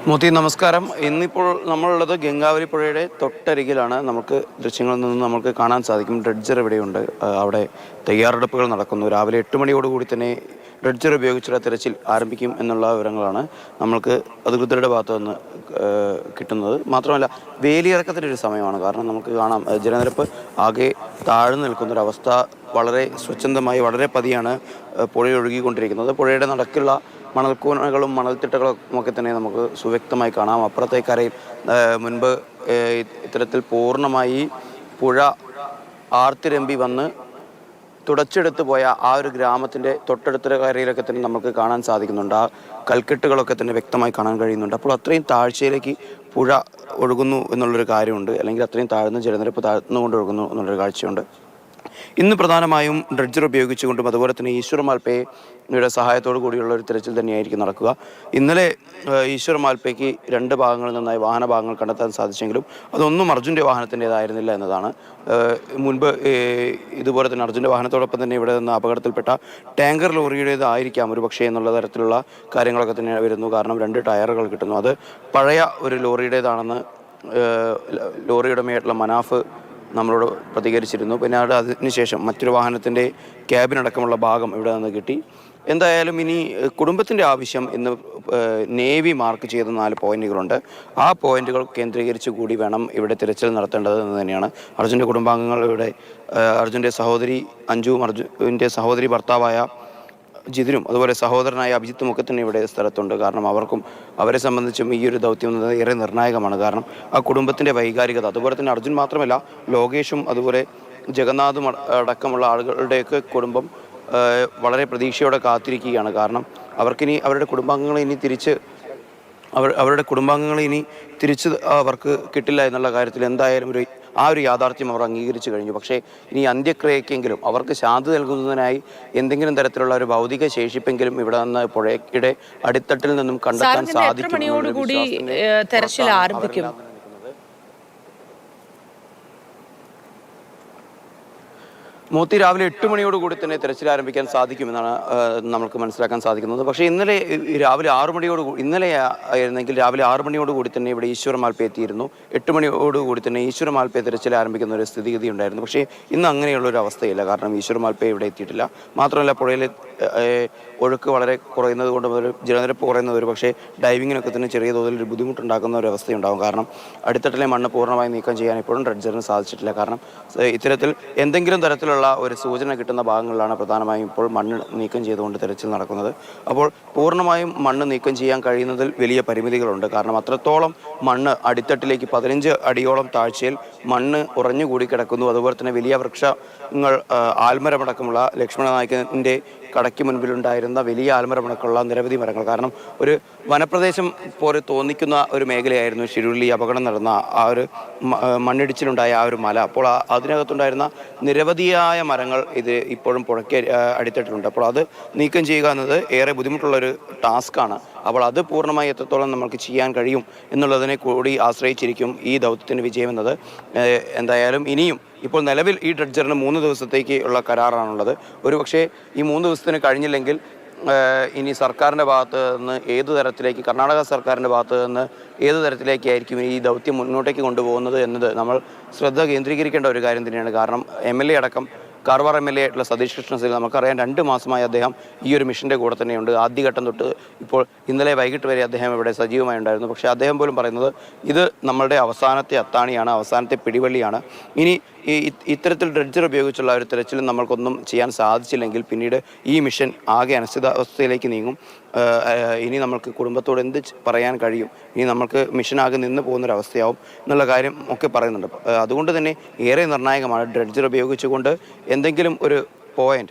മോത്തി നമസ്കാരം. ഇന്നിപ്പോൾ നമ്മളുള്ളത് ഗംഗാവലി പുഴയുടെ തൊട്ടരികിലാണ്. നമുക്ക് ദൃശ്യങ്ങളിൽ നിന്ന് നമുക്ക് കാണാൻ സാധിക്കും ഡ്രെഡ്ജർ ഇവിടെയുണ്ട്. അവിടെ തയ്യാറെടുപ്പുകൾ നടക്കുന്നു. രാവിലെ 8 മണിയോടുകൂടി തന്നെ ഡ്രെഡ്ജർ ഉപയോഗിച്ചുള്ള തിരച്ചിൽ ആരംഭിക്കും എന്നുള്ള വിവരങ്ങളാണ് നമ്മൾക്ക് അധികൃതരുടെ ഭാഗത്തു നിന്ന് കിട്ടുന്നത്. മാത്രമല്ല വേലിയിറക്കത്തിൻ്റെ ഒരു സമയമാണ്. കാരണം നമുക്ക് കാണാം ജലനിരപ്പ് ആകെ താഴ്ന്നു നിൽക്കുന്നൊരവസ്ഥ. വളരെ സ്വച്ഛന്തമായി വളരെ പതിയാണ് പുഴ ഒഴുകിക്കൊണ്ടിരിക്കുന്നത്. പുഴയുടെ നടക്കുള്ള മണൽക്കൂനകളും മണൽത്തിട്ടകളും ഒക്കെ തന്നെ നമുക്ക് സുവ്യക്തമായി കാണാം. അപ്പുറത്തെ കരയിൽ മുൻപ് ഇത്തരത്തിൽ പൂർണ്ണമായി പുഴ ആർത്തിരമ്പി വന്ന് തുടച്ചെടുത്ത് പോയ ആ ഒരു ഗ്രാമത്തിൻ്റെ തൊട്ടടുത്ത കരയിലൊക്കെ തന്നെ നമുക്ക് കാണാൻ സാധിക്കുന്നുണ്ട്. ആ കൽക്കെട്ടുകളൊക്കെ തന്നെ വ്യക്തമായി കാണാൻ കഴിയുന്നുണ്ട്. അപ്പോൾ അത്രയും താഴ്ചയിലേക്ക് പുഴ ഒഴുകുന്നു എന്നുള്ളൊരു കാര്യമുണ്ട്. അല്ലെങ്കിൽ അത്രയും താഴ്ന്ന ജലനിരപ്പ് താഴ്ന്നുകൊണ്ട് ഒഴുകുന്നു എന്നുള്ളൊരു കാഴ്ചയുണ്ട്. ഇന്ന് പ്രധാനമായും ഡ്രെഡ്ജർ ഉപയോഗിച്ചുകൊണ്ടും അതുപോലെ തന്നെ ഈശ്വർ മാൽപ്പയുടെ സഹായത്തോടു കൂടിയുള്ള ഒരു തിരച്ചിൽ തന്നെയായിരിക്കും നടക്കുക. ഇന്നലെ ഈശ്വർ മാൽപ്പയ്ക്ക് 2 ഭാഗങ്ങളിൽ നിന്നായി വാഹന ഭാഗങ്ങൾ കണ്ടെത്താൻ സാധിച്ചെങ്കിലും അതൊന്നും അർജുൻ്റെ വാഹനത്തിൻ്റേതായിരുന്നില്ല എന്നതാണ്. മുൻപ് ഇതുപോലെ തന്നെ അർജുൻ്റെ വാഹനത്തോടൊപ്പം തന്നെ ഇവിടെ നിന്ന് അപകടത്തിൽപ്പെട്ട ടാങ്കർ ലോറിയുടേതായിരിക്കാം ഒരു പക്ഷേ എന്നുള്ള തരത്തിലുള്ള കാര്യങ്ങളൊക്കെ തന്നെ വരുന്നു. കാരണം 2 ടയറുകൾ കിട്ടുന്നു. അത് പഴയ ഒരു ലോറിയുടേതാണെന്ന് ലോറി ഉടമയായിട്ടുള്ള മനാഫ് നമ്മളോട് പ്രതികരിച്ചിരുന്നു. പിന്നെ അതിനുശേഷം മറ്റൊരു വാഹനത്തിൻ്റെ ക്യാബിനടക്കമുള്ള ഭാഗം ഇവിടെ നിന്ന് കിട്ടി. എന്തായാലും ഇനി കുടുംബത്തിൻ്റെ ആവശ്യം ഇന്ന് നേവി മാർക്ക് ചെയ്ത 4 പോയിന്റുകളുണ്ട്. ആ പോയിന്റുകൾ കേന്ദ്രീകരിച്ച് കൂടി വേണം ഇവിടെ തിരച്ചിൽ നടത്തേണ്ടത് എന്ന് തന്നെയാണ്. അർജുൻ്റെ കുടുംബാംഗങ്ങൾ ഇവിടെ അർജുൻ്റെ സഹോദരി അഞ്ജുവും അർജുൻ്റെ സഹോദരി ഭർത്താവായ ജിതിനും അതുപോലെ സഹോദരനായ അഭിജിത്തും ഒക്കെ തന്നെ ഇവിടെ സ്ഥലത്തുണ്ട്. കാരണം അവരെ സംബന്ധിച്ചും ഈ ഒരു ദൗത്യം എന്നത് ഏറെ നിർണായകമാണ്. കാരണം ആ കുടുംബത്തിൻ്റെ വൈകാരികത, അതുപോലെ തന്നെ അർജുൻ മാത്രമല്ല ലോകേഷും അതുപോലെ ജഗന്നാഥും അടക്കമുള്ള ആളുകളുടെയൊക്കെ കുടുംബം വളരെ പ്രതീക്ഷയോടെ കാത്തിരിക്കുകയാണ്. കാരണം അവർക്കിനി അവരുടെ കുടുംബാംഗങ്ങളെ ഇനി തിരിച്ച് അവർക്ക് കിട്ടില്ല എന്നുള്ള കാര്യത്തിൽ എന്തായാലും ആ ഒരു യാഥാർത്ഥ്യം അവർ അംഗീകരിച്ചു കഴിഞ്ഞു. പക്ഷേ ഇനി അന്ത്യക്രിയക്കെങ്കിലും അവർക്ക് ശാന്തി നൽകുന്നതിനായി എന്തെങ്കിലും തരത്തിലുള്ള ഒരു ഭൗതിക ശേഷിപ്പെങ്കിലും ഇവിടെ നിന്ന് പുഴയുടെ അടിത്തട്ടിൽ നിന്നും കണ്ടെത്താൻ സാധിക്കും. മോത്തി രാവിലെ 8 മണിയോടുകൂടി തന്നെ തിരച്ചിൽ ആരംഭിക്കാൻ സാധിക്കുമെന്നാണ് നമുക്ക് മനസ്സിലാക്കാൻ സാധിക്കുന്നത്. പക്ഷേ ഇന്നലെ രാവിലെ 6 മണിയോടുകൂടി ഇന്നലെ ആയിരുന്നെങ്കിൽ രാവിലെ 6 മണിയോടുകൂടി തന്നെ ഇവിടെ ഈശ്വർ മാൽപ്പ എത്തിയിരുന്നു. 8 മണിയോടുകൂടി തന്നെ ഈശ്വർ മാൽപ്പ തിരച്ചിൽ ആരംഭിക്കുന്ന ഒരു സ്ഥിതിഗതി ഉണ്ടായിരുന്നു. പക്ഷേ ഇന്ന് അങ്ങനെയുള്ളൊരു അവസ്ഥയില്ല. കാരണം ഈശ്വർ മാൽപ്പ ഇവിടെ എത്തിയിട്ടില്ല. മാത്രമല്ല പുഴയിലെ ഒഴുക്ക് വളരെ കുറയുന്നത് കൊണ്ട് ജലനിരപ്പ് കുറയുന്നത് ഒരു പക്ഷേ ഡൈവിങ്ങിനൊക്കെ തന്നെ ചെറിയ തോതിൽ ഒരു ബുദ്ധിമുട്ടുണ്ടാക്കുന്ന ഒരു അവസ്ഥയുണ്ടാകും. കാരണം അടിത്തട്ടിലെ മണ്ണ് പൂർണ്ണമായി നീക്കം ചെയ്യാൻ ഇപ്പോഴും ഡ്രെഡ്ജറിന് സാധിച്ചിട്ടില്ല. കാരണം ഇത്തരത്തിൽ എന്തെങ്കിലും തരത്തിലുള്ള ഒരു സൂചന കിട്ടുന്ന ഭാഗങ്ങളിലാണ് പ്രധാനമായും ഇപ്പോൾ മണ്ണ് നീക്കം ചെയ്തുകൊണ്ട് തിരച്ചിൽ നടക്കുന്നത്. അപ്പോൾ പൂർണ്ണമായും മണ്ണ് നീക്കം ചെയ്യാൻ കഴിയുന്നതിൽ വലിയ പരിമിതികളുണ്ട്. കാരണം അത്രത്തോളം മണ്ണ് അടിത്തട്ടിലേക്ക് 15 അടിയോളം താഴ്ചയിൽ മണ്ണ് ഉറഞ്ഞുകൂടി കിടക്കുന്നു. അതുപോലെ തന്നെ വലിയ വൃക്ഷങ്ങൾ ആൽമരമടക്കമുള്ള ലക്ഷ്മണ നായകൻ്റെ കടയ്ക്ക് മുൻപിലുണ്ടായിരുന്ന വലിയ ആൽമരമടക്കമുള്ള നിരവധി മരങ്ങൾ. കാരണം ഒരു വനപ്രദേശം പോലെ തോന്നിക്കുന്ന ഒരു മേഖലയായിരുന്നു ശിരുള്ളി അപകടം നടന്ന ആ ഒരു മണ്ണിടിച്ചിലുണ്ടായ ആ ഒരു മല. അപ്പോൾ അതിനകത്തുണ്ടായിരുന്ന നിരവധിയായ മരങ്ങൾ ഇത് ഇപ്പോഴും പുഴയ്ക്ക് അടിത്തട്ടിലുണ്ട്. അപ്പോൾ അത് നീക്കം ചെയ്യുക എന്നത് ഏറെ ബുദ്ധിമുട്ടുള്ളൊരു ടാസ്ക്കാണ്. അപ്പോൾ അത് പൂർണ്ണമായി എത്രത്തോളം നമുക്ക് ചെയ്യാൻ കഴിയും എന്നുള്ളതിനെ കൂടി ആശ്രയിച്ചിരിക്കും ഈ ദൗത്യത്തിൻ്റെ വിജയമെന്നത്. എന്തായാലും ഇനിയും ഇപ്പോൾ നിലവിൽ ഈ ഡ്രെഡ്ജറിന് 3 ദിവസത്തേക്ക് ഉള്ള കരാറാണുള്ളത്. ഒരു പക്ഷേ ഈ 3 ദിവസത്തിന് കഴിഞ്ഞില്ലെങ്കിൽ ഇനി സർക്കാരിൻ്റെ ഭാഗത്ത് നിന്ന് ഏതു തരത്തിലേക്ക്, കർണാടക സർക്കാരിൻ്റെ ഭാഗത്ത് നിന്ന് ഏതു തരത്തിലേക്കായിരിക്കും ഈ ദൗത്യം മുന്നോട്ടേക്ക് കൊണ്ടുപോകുന്നത് എന്നത് നമ്മൾ ശ്രദ്ധ കേന്ദ്രീകരിക്കേണ്ട ഒരു കാര്യം തന്നെയാണ്. കാരണം MLA അടക്കം കാർവാർ MLA ആയിട്ടുള്ള സതീഷ് കൃഷ്ണസേന നമുക്കറിയാം 2 മാസമായി അദ്ദേഹം ഈ ഒരു മിഷൻ്റെ കൂടെ തന്നെയുണ്ട്. ആദ്യഘട്ടം തൊട്ട് ഇപ്പോൾ ഇന്നലെ വൈകിട്ട് വരെ അദ്ദേഹം ഇവിടെ സജീവമായി ഉണ്ടായിരുന്നു. പക്ഷേ അദ്ദേഹം പോലും പറയുന്നത് ഇത് നമ്മളുടെ അവസാനത്തെ അത്താണിയാണ്, അവസാനത്തെ പിടിവള്ളിയാണ്. ഇനി ഇത്തരത്തിൽ ഡ്രെഡ്ജർ ഉപയോഗിച്ചുള്ള ഒരു തിരച്ചിലും നമ്മൾക്കൊന്നും ചെയ്യാൻ സാധിച്ചില്ലെങ്കിൽ പിന്നീട് ഈ മിഷൻ ആകെ അനിശ്ചിതാവസ്ഥയിലേക്ക് നീങ്ങും. ഇനി നമ്മൾക്ക് കുടുംബത്തോട് എന്ത് പറയാൻ കഴിയും, ഇനി നമ്മൾക്ക് മിഷനാകെ നിന്ന് പോകുന്നൊരവസ്ഥയാവും എന്നുള്ള കാര്യം ഒക്കെ പറയുന്നുണ്ട്. അതുകൊണ്ട് തന്നെ ഏറെ നിർണായകമാണ് ഡ്രെഡ്ജർ ഉപയോഗിച്ചുകൊണ്ട് എന്തെങ്കിലും ഒരു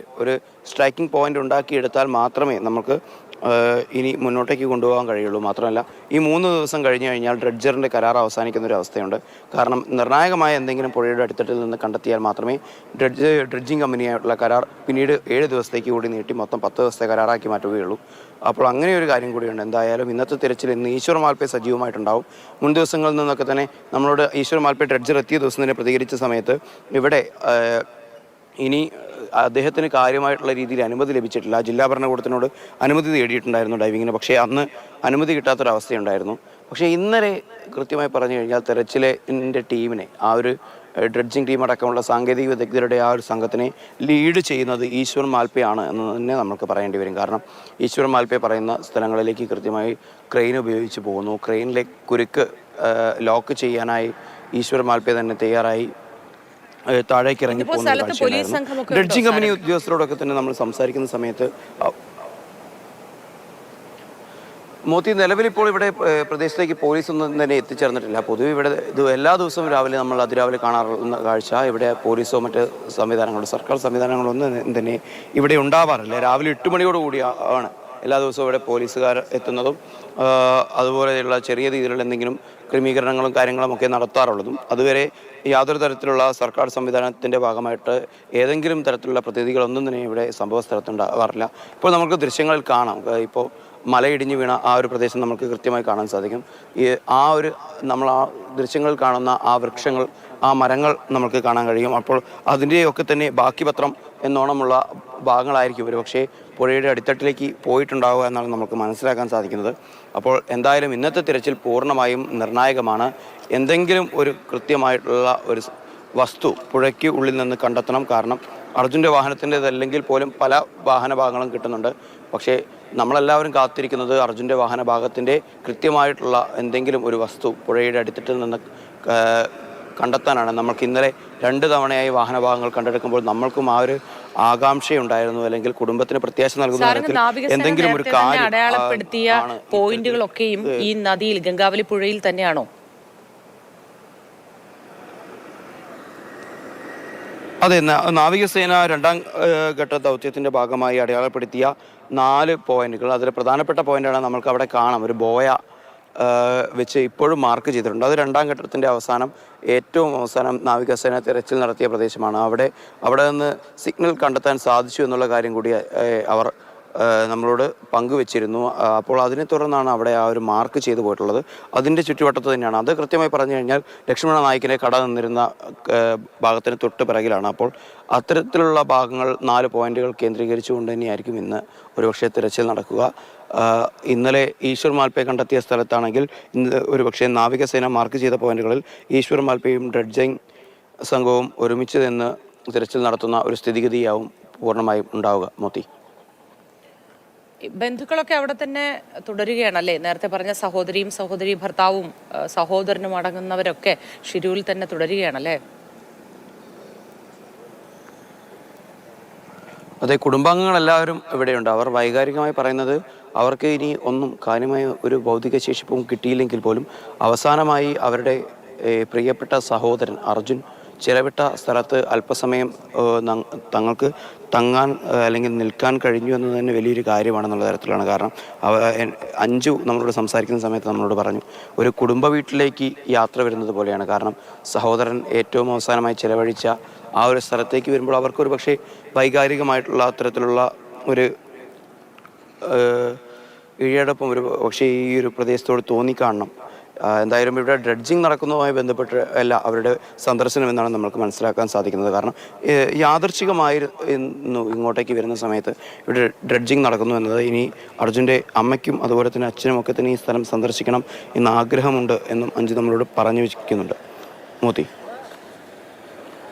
സ്ട്രൈക്കിംഗ് പോയിന്റ് ഉണ്ടാക്കിയെടുത്താൽ മാത്രമേ നമുക്ക് ഇനി മുന്നോട്ടേക്ക് കൊണ്ടുപോകാൻ കഴിയുള്ളൂ. മാത്രമല്ല ഈ 3 ദിവസം കഴിഞ്ഞ് കഴിഞ്ഞാൽ ഡ്രെഡ്ജറിൻ്റെ കരാർ അവസാനിക്കുന്നൊരു അവസ്ഥയുണ്ട്. കാരണം നിർണായകമായ എന്തെങ്കിലും പുഴയുടെ അടിത്തട്ടിൽ നിന്ന് കണ്ടെത്തിയാൽ മാത്രമേ ഡ്രെഡ്ജിങ് കമ്പനിയായിട്ടുള്ള കരാർ പിന്നീട് 7 ദിവസത്തേക്ക് കൂടി നീട്ടി മൊത്തം 10 ദിവസത്തെ കരാറാക്കി മാറ്റുകയുള്ളൂ. അപ്പോൾ അങ്ങനെ ഒരു കാര്യം കൂടിയുണ്ട്. എന്തായാലും ഇന്നത്തെ തിരച്ചിൽ ഇന്ന് ഈശ്വർ മാൽപ്പ സജീവമായിട്ടുണ്ടാവും. മുൻ ദിവസങ്ങളിൽ നിന്നൊക്കെ തന്നെ നമ്മളോട് ഈശ്വർ മാൽപ്പ ഡ്രെഡ്ജർ എത്തിയ ദിവസം തന്നെ പ്രതികരിച്ച സമയത്ത് ഇവിടെ ഇനി അദ്ദേഹത്തിന് കാര്യമായിട്ടുള്ള രീതിയിൽ അനുമതി ലഭിച്ചിട്ടില്ല. ജില്ലാ ഭരണകൂടത്തിനോട് അനുമതി തേടിയിട്ടുണ്ടായിരുന്നു ഡൈവിങ്ങിന്. പക്ഷേ അന്ന് അനുമതി കിട്ടാത്തൊരവസ്ഥയുണ്ടായിരുന്നു. പക്ഷേ ഇന്നലെ കൃത്യമായി പറഞ്ഞു കഴിഞ്ഞാൽ തെരച്ചിലിൻ്റെ ടീമിനെ ആ ഒരു ഡ്രഡ്ജിങ് ടീം അടക്കമുള്ള സാങ്കേതിക വിദഗ്ധരുടെ ആ ഒരു സംഘത്തിനെ ലീഡ് ചെയ്യുന്നത് ഈശ്വർ മാൽപ്പയാണ് എന്ന് തന്നെ നമുക്ക് പറയേണ്ടി വരും. കാരണം ഈശ്വർ മാൽപ്പെ പറയുന്ന സ്ഥലങ്ങളിലേക്ക് കൃത്യമായി ക്രെയിൻ ഉപയോഗിച്ച് പോകുന്നു. ക്രെയിനിലെ കുരുക്ക് ലോക്ക് ചെയ്യാനായി ഈശ്വർ മാൽപ്പെ തന്നെ തയ്യാറായി താഴേക്ക് ഇറങ്ങി പോകുന്ന കാഴ്ചയുണ്ടായിരുന്നു. ഡ്രഡ്ജിങ് കമ്പനി ഉദ്യോഗസ്ഥരോടൊക്കെ തന്നെ നമ്മൾ സംസാരിക്കുന്ന സമയത്ത് മോത്തി നിലവിലിപ്പോൾ ഇവിടെ പ്രദേശത്തേക്ക് പോലീസൊന്നും തന്നെ എത്തിച്ചേർന്നിട്ടില്ല. പൊതുവെ ഇവിടെ എല്ലാ ദിവസവും രാവിലെ നമ്മൾ അതിരാവിലെ കാണാറുള്ള കാഴ്ച ഇവിടെ പോലീസോ മറ്റ് സംവിധാനങ്ങളോ സർക്കാർ സംവിധാനങ്ങളോ ഒന്നും തന്നെ ഇവിടെ ഉണ്ടാവാറില്ല. രാവിലെ 8 മണിയോടുകൂടി ആണ് എല്ലാ ദിവസവും ഇവിടെ പോലീസുകാർ എത്തുന്നതും അതുപോലെയുള്ള ചെറിയ രീതിയിലുള്ള എന്തെങ്കിലും ക്രമീകരണങ്ങളും കാര്യങ്ങളും ഒക്കെ നടത്താറുള്ളതും. അതുവരെ യാതൊരു തരത്തിലുള്ള സർക്കാർ സംവിധാനത്തിൻ്റെ ഭാഗമായിട്ട് ഏതെങ്കിലും തരത്തിലുള്ള പ്രതിനിധികളൊന്നും തന്നെ ഇവിടെ സംഭവ സ്ഥലത്തുണ്ടാവാറില്ല. ഇപ്പോൾ നമുക്ക് ദൃശ്യങ്ങളിൽ കാണാം. ഇപ്പോൾ മലയിടിഞ്ഞ് വീണ ആ ഒരു പ്രദേശം നമുക്ക് കൃത്യമായി കാണാൻ സാധിക്കും. നമ്മൾ ആ ദൃശ്യങ്ങളിൽ കാണുന്ന ആ വൃക്ഷങ്ങൾ, ആ മരങ്ങൾ നമുക്ക് കാണാൻ കഴിയും. അപ്പോൾ അതിൻ്റെയൊക്കെ തന്നെ ബാക്കി പത്രം എന്നോണമുള്ള ഭാഗങ്ങളായിരിക്കും ഒരു പക്ഷേ പുഴയുടെ അടിത്തട്ടിലേക്ക് പോയിട്ടുണ്ടാവുക എന്നാണ് നമുക്ക് മനസ്സിലാക്കാൻ സാധിക്കുന്നത്. അപ്പോൾ എന്തായാലും ഇന്നത്തെ തിരച്ചിൽ പൂർണ്ണമായും നിർണായകമാണ്. എന്തെങ്കിലും ഒരു കൃത്യമായിട്ടുള്ള ഒരു വസ്തു പുഴയ്ക്ക് ഉള്ളിൽ നിന്ന് കണ്ടെത്തണം. കാരണം അർജുൻ്റെ വാഹനത്തിൻ്റെതല്ലെങ്കിൽ പോലും പല വാഹന ഭാഗങ്ങളും കിട്ടുന്നുണ്ട്. പക്ഷേ നമ്മളെല്ലാവരും കാത്തിരിക്കുന്നത് അർജുൻ്റെ വാഹന ഭാഗത്തിൻ്റെ കൃത്യമായിട്ടുള്ള എന്തെങ്കിലും ഒരു വസ്തു പുഴയുടെ അടിത്തട്ടിൽ നിന്ന് കണ്ടെത്താനാണ്. നമ്മൾക്ക് ഇന്നലെ 2 തവണയായി വാഹനഭാഗങ്ങൾ കണ്ടെടുക്കുമ്പോൾ നമ്മൾക്കും ആ ഒരു ആകാംക്ഷയുണ്ടായിരുന്നു. അല്ലെങ്കിൽ കുടുംബത്തിന് പ്രത്യാശ നൽകുന്ന തരത്തിൽ എന്തെങ്കിലും ഒരു കാര്യം അടയാളപ്പെടുത്തിയ പോയിന്റുകളൊക്കെയും ഈ നദിയിൽ ഗംഗാവലി പുഴയിൽ തന്നെയാണോ? അതെ, നാവികസേന 2ാം ഘട്ട ദൗത്യത്തിൻ്റെ ഭാഗമായി അടയാളപ്പെടുത്തിയ 4 പോയിന്റുകൾ. അതിൽ പ്രധാനപ്പെട്ട പോയിന്റാണ് നമ്മൾക്ക് അവിടെ കാണാം. ഒരു ബോയ വെച്ച് ഇപ്പോഴും മാർക്ക് ചെയ്തിട്ടുണ്ട്. അത് 2ാം ഘട്ടത്തിൻ്റെ ഏറ്റവും അവസാനം നാവികസേന തിരച്ചിൽ നടത്തിയ പ്രദേശമാണ്. അവിടെ നിന്ന് സിഗ്നൽ കണ്ടെത്താൻ സാധിച്ചു എന്നുള്ള കാര്യം കൂടി അവർ നമ്മളോട് പങ്കുവെച്ചിരുന്നു. അപ്പോൾ അതിനെ തുടർന്നാണ് അവിടെ ആ ഒരു മാർക്ക് ചെയ്തു പോയിട്ടുള്ളത്. അതിൻ്റെ ചുറ്റുവട്ടത്ത് തന്നെയാണ്. അത് കൃത്യമായി പറഞ്ഞു കഴിഞ്ഞാൽ ലക്ഷ്മണ നായിക്കിനെ കട നിന്നിരുന്ന ഭാഗത്തിന് തൊട്ട് പിറകിലാണ്. അപ്പോൾ അത്തരത്തിലുള്ള ഭാഗങ്ങൾ 4 പോയിന്റുകൾ കേന്ദ്രീകരിച്ചുകൊണ്ട് തന്നെയായിരിക്കും ഇന്ന് ഒരുപക്ഷെ തിരച്ചിൽ നടക്കുക. ഇന്നലെ ഈശ്വർ മാൽപ്പെ കണ്ടെത്തിയ സ്ഥലത്താണെങ്കിൽ ഇന്ന് ഒരുപക്ഷെ നാവികസേന മാർക്ക് ചെയ്ത പോയിന്റുകളിൽ ഈശ്വർ മാൽപ്പയും ഡ്രഡ്ജിങ് സംഘവും ഒരുമിച്ച് നിന്ന് തിരച്ചിൽ നടത്തുന്ന ഒരു സ്ഥിതിഗതിയാവും പൂർണ്ണമായും ഉണ്ടാവുക. മോത്തി, ബന്ധുക്കളൊക്കെ അവിടെ തന്നെ തുടരുകയാണല്ലേ? നേരത്തെ പറഞ്ഞ സഹോദരി ഭർത്താവും സഹോദരനും അടങ്ങുന്നവരൊക്കെ ഷിരൂരിൽ തന്നെ തുടരുകയാണല്ലേ? അതെ, കുടുംബാംഗങ്ങളെല്ലാവരും ഇവിടെയുണ്ട്. അവർ വൈകാരികമായി പറയുന്നത് അവർക്ക് ഇനി ഒന്നും കാര്യമായ ഒരു ഭൗതിക ശേഷിപ്പും കിട്ടിയില്ലെങ്കിൽ പോലും അവസാനമായി അവരുടെ പ്രിയപ്പെട്ട സഹോദരൻ അർജുൻ ചിലവിട്ട സ്ഥലത്ത് അല്പസമയം തങ്ങൾക്ക് തങ്ങാൻ അല്ലെങ്കിൽ നിൽക്കാൻ കഴിഞ്ഞു എന്ന് തന്നെ വലിയൊരു കാര്യമാണെന്നുള്ള തരത്തിലാണ്. കാരണം അഞ്ചു നമ്മളോട് സംസാരിക്കുന്ന സമയത്ത് നമ്മളോട് പറഞ്ഞു, ഒരു കുടുംബ വീട്ടിലേക്ക് യാത്ര വരുന്നത് പോലെയാണ്. കാരണം സഹോദരൻ ഏറ്റവും അവസാനമായി ചിലവഴിച്ച ആ ഒരു സ്ഥലത്തേക്ക് വരുമ്പോൾ അവർക്കൊരു പക്ഷേ വൈകാരികമായിട്ടുള്ള അത്തരത്തിലുള്ള ഒരു ഇഴയടപ്പം ഒരു പക്ഷേ ഈ ഒരു പ്രദേശത്തോട് തോന്നിക്കാണണം. എന്തായാലും ഇവിടെ ഡ്രഡ്ജിങ് നടക്കുന്നതുമായി ബന്ധപ്പെട്ട് അല്ല അവരുടെ സന്ദർശനം എന്നാണ് നമുക്ക് മനസ്സിലാക്കാൻ സാധിക്കുന്നത്. കാരണം യാദൃച്ഛികമായിരുന്നു ഇങ്ങോട്ടേക്ക് വരുന്ന സമയത്ത് ഇവിടെ ഡ്രഡ്ജിങ് നടക്കുന്നു എന്നത്. ഇനി അർജുൻ്റെ അമ്മയ്ക്കും അതുപോലെ തന്നെ അച്ഛനും ഒക്കെ തന്നെ ഈ സ്ഥലം സന്ദർശിക്കണം എന്ന ആഗ്രഹമുണ്ട് എന്നും അഞ്ജു നമ്മളോട് പറഞ്ഞു വയ്ക്കുന്നുണ്ട്. മോത്തി.